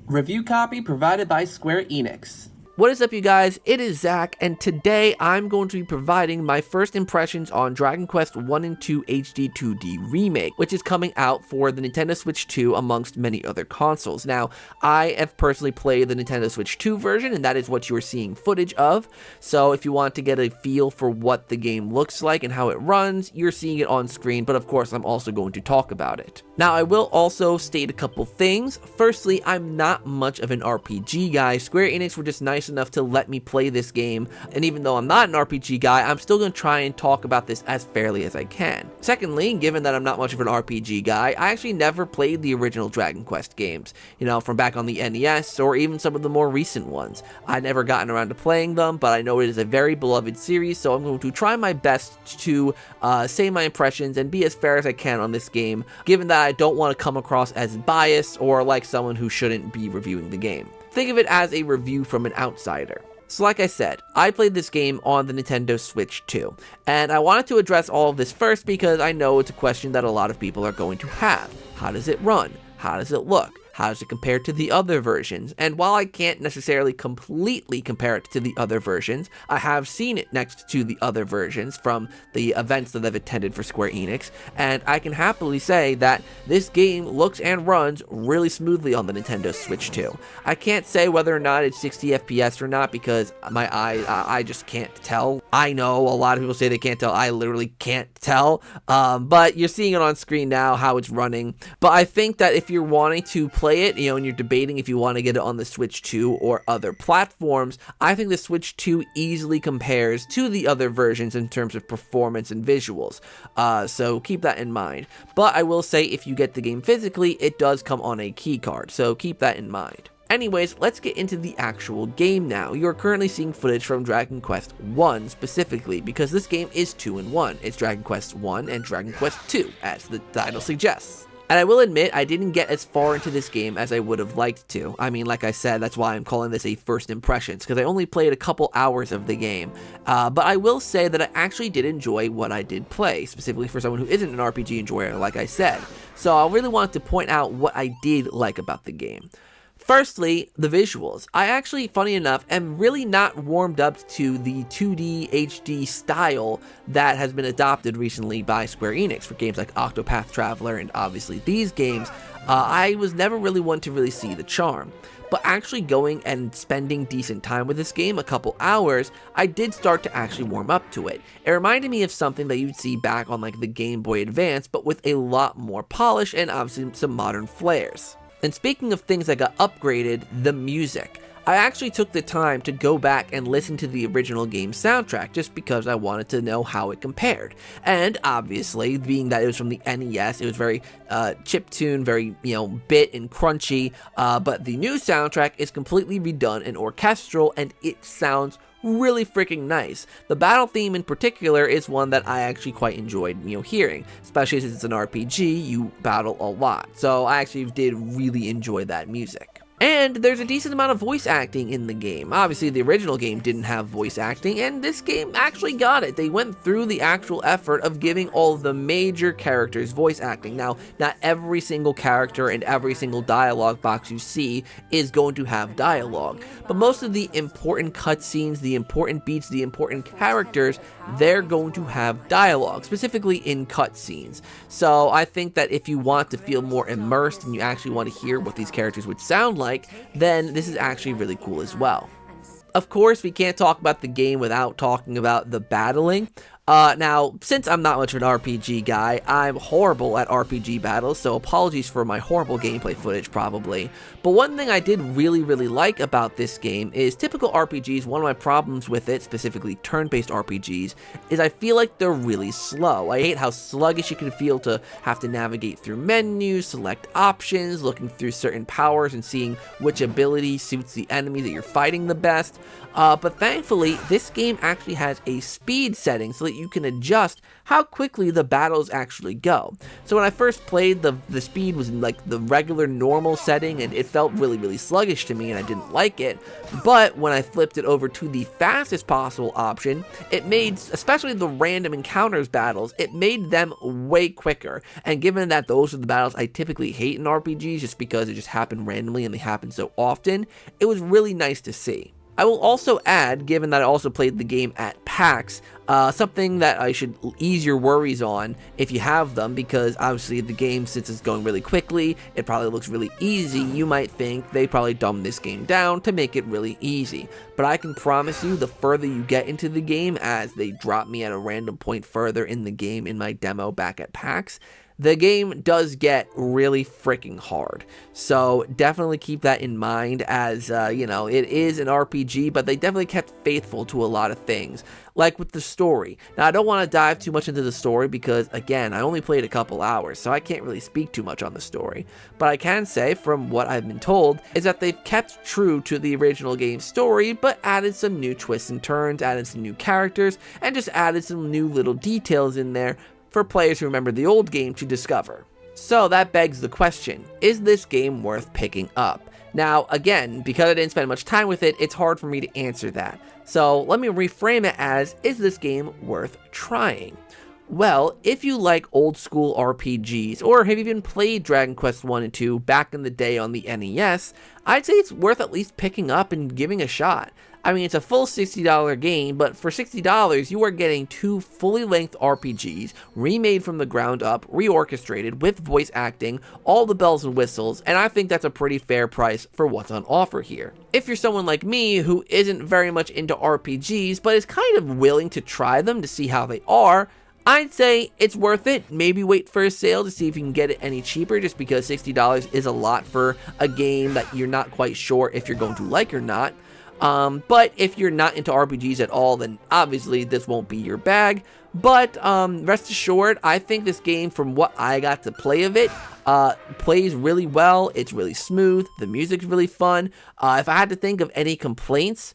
Review copy provided by Square Enix. What is up, you guys? It is Zach, and today I'm going to be providing my first impressions on Dragon Quest 1 and 2 HD-2D Remake, which is coming out for the Nintendo Switch 2 amongst many other consoles. Now, I have personally played the Nintendo Switch 2 version, and that is what you're seeing footage of. So if you want to get a feel for what the game looks like and how it runs, you're seeing it on screen, but of course I'm also going to talk about it. Now, I will also state a couple things. Firstly, I'm not much of an RPG guy. Square Enix were just nice enough to let me play this game, and even though I'm not an RPG guy, I'm still going to try and talk about this as fairly as I can. Secondly, given that I'm not much of an RPG guy, I actually never played the original Dragon Quest games, from back on the NES, or even some of the more recent ones. I've never gotten around to playing them, but I know it is a very beloved series, so I'm going to try my best to say my impressions and be as fair as I can on this game, given that I don't want to come across as biased or like someone who shouldn't be reviewing the game. Think of it as a review from an outsider. So like I said, I played this game on the Nintendo Switch 2, and I wanted to address all of this first because I know it's a question that a lot of people are going to have. How does it run? How does it look? How does it compare to the other versions? And while I can't necessarily completely compare it to the other versions, I have seen it next to the other versions from the events that I've attended for Square Enix, and I can happily say that this game looks and runs really smoothly on the Nintendo Switch 2. I can't say whether or not it's 60 FPS or not because my eyes, I just can't tell. I know a lot of people say they can't tell. I literally can't tell, but you're seeing it on screen now how it's running. But I think that if you're wanting to play it, and you're debating if you want to get it on the Switch 2 or other platforms, I think the Switch 2 easily compares to the other versions in terms of performance and visuals, so keep that in mind. But I will say, if you get the game physically, it does come on a key card, so keep that in mind. Anyways, let's get into the actual game now. You're currently seeing footage from Dragon Quest 1 specifically, because this game is 2 in 1. It's Dragon Quest 1 and Dragon Quest 2, as the title suggests. And I will admit, I didn't get as far into this game as I would have liked to. I mean, like I said, that's why I'm calling this a first impressions, because I only played a couple hours of the game. But I will say that I actually did enjoy what I did play, specifically for someone who isn't an RPG enjoyer, like I said. So I really wanted to point out what I did like about the game. Firstly, the visuals. I actually, funny enough, am really not warmed up to the 2D HD style that has been adopted recently by Square Enix for games like Octopath Traveler and obviously these games. I was never really one to really see the charm. But actually going and spending decent time with this game, a couple hours, I did start to actually warm up to it. It reminded me of something that you'd see back on like the Game Boy Advance, but with a lot more polish and obviously some modern flares. And speaking of things that got upgraded, the music. I actually took the time to go back and listen to the original game soundtrack just because I wanted to know how it compared. And obviously, being that it was from the NES, it was very chiptune, very, bit and crunchy, but the new soundtrack is completely redone and orchestral, and it sounds really freaking nice. The battle theme in particular is one that I actually quite enjoyed, hearing, especially since it's an RPG, you battle a lot. So I actually did really enjoy that music. And there's a decent amount of voice acting in the game. Obviously, the original game didn't have voice acting, and this game actually got it. They went through the actual effort of giving all of the major characters voice acting. Now, not every single character and every single dialogue box you see is going to have dialogue, but most of the important cutscenes, the important beats, the important characters, they're going to have dialogue, specifically in cutscenes. So I think that if you want to feel more immersed and you actually want to hear what these characters would sound like, then this is actually really cool as well. Of course, we can't talk about the game without talking about the battling. Now, since I'm not much of an RPG guy, I'm horrible at RPG battles, so apologies for my horrible gameplay footage, probably. But one thing I did really like about this game is typical RPGs, one of my problems with it, specifically turn-based RPGs, is I feel like they're really slow. I hate how sluggish you can feel to have to navigate through menus, select options, looking through certain powers, and seeing which ability suits the enemy that you're fighting the best. But thankfully, this game actually has a speed setting so that you can adjust how quickly the battles actually go. So when I first played, the speed was in like the regular normal setting, and it felt really sluggish to me, and I didn't like it. But when I flipped it over to the fastest possible option, it made, especially the random encounters battles, it made them way quicker. And given that those are the battles I typically hate in RPGs just because it just happened randomly and they happen so often, it was really nice to see. I will also add, given that I also played the game at PAX, something that I should ease your worries on if you have them, because obviously the game, since it's going really quickly, it probably looks really easy. You might think they probably dumbed this game down to make it really easy. But I can promise you, the further you get into the game, as they drop me at a random point further in the game in my demo back at PAX, the game does get really freaking hard. So definitely keep that in mind, as, you know, it is an RPG, but they definitely kept faithful to a lot of things, like with the story. Now, I don't want to dive too much into the story because, again, I only played a couple hours, so I can't really speak too much on the story. But I can say, from what I've been told, is that they've kept true to the original game's story, but added some new twists and turns, added some new characters, and just added some new little details in there for players who remember the old game to discover. So that begs the question, is this game worth picking up? Now, again, because I didn't spend much time with it, it's hard for me to answer that. So let me reframe it as, is this game worth trying? Well, if you like old school RPGs, or have even played Dragon Quest 1 and 2 back in the day on the NES, I'd say it's worth at least picking up and giving a shot. I mean, it's a full $60 game, but for $60, you are getting two fully length RPGs, remade from the ground up, reorchestrated, with voice acting, all the bells and whistles, and I think that's a pretty fair price for what's on offer here. If you're someone like me who isn't very much into RPGs, but is kind of willing to try them to see how they are, I'd say it's worth it. Maybe wait for a sale to see if you can get it any cheaper, just because $60 is a lot for a game that you're not quite sure if you're going to like or not. But if you're not into RPGs at all, then obviously this won't be your bag. But rest assured, I think this game, from what I got to play of it, plays really well. It's really smooth. The music's really fun. If I had to think of any complaints,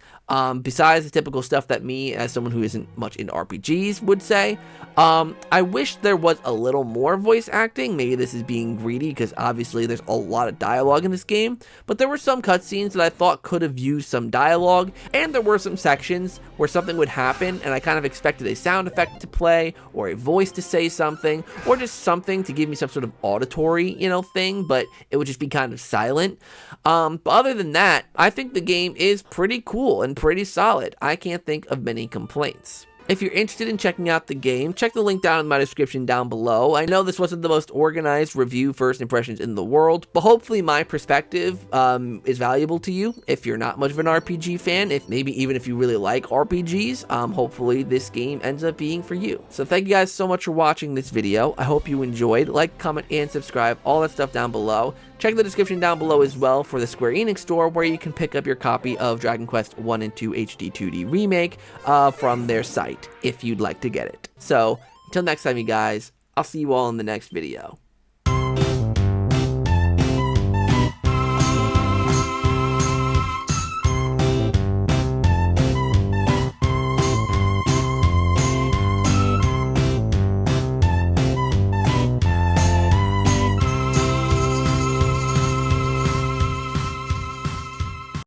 besides the typical stuff that me, as someone who isn't much into RPGs, would say, I wish there was a little more voice acting. Maybe this is being greedy, because obviously there's a lot of dialogue in this game, but there were some cutscenes that I thought could have used some dialogue, and there were some sections where something would happen, and I kind of expected a sound effect to play, or a voice to say something, or just something to give me some sort of auditory, thing, but it would just be kind of silent. But other than that, I think the game is pretty cool and pretty solid. I can't think of many complaints. If you're interested in checking out the game, check the link down in my description down below. I know this wasn't the most organized review first impressions in the world, but hopefully my perspective is valuable to you. If you're not much of an RPG fan, maybe even if you really like RPGs, hopefully this game ends up being for you. So thank you guys so much for watching this video. I hope you enjoyed. Like, comment, and subscribe, all that stuff down below. Check the description down below as well for the Square Enix store, where you can pick up your copy of Dragon Quest 1 and 2 HD-2D Remake from their site, if you'd like to get it. So, until next time, you guys, I'll see you all in the next video.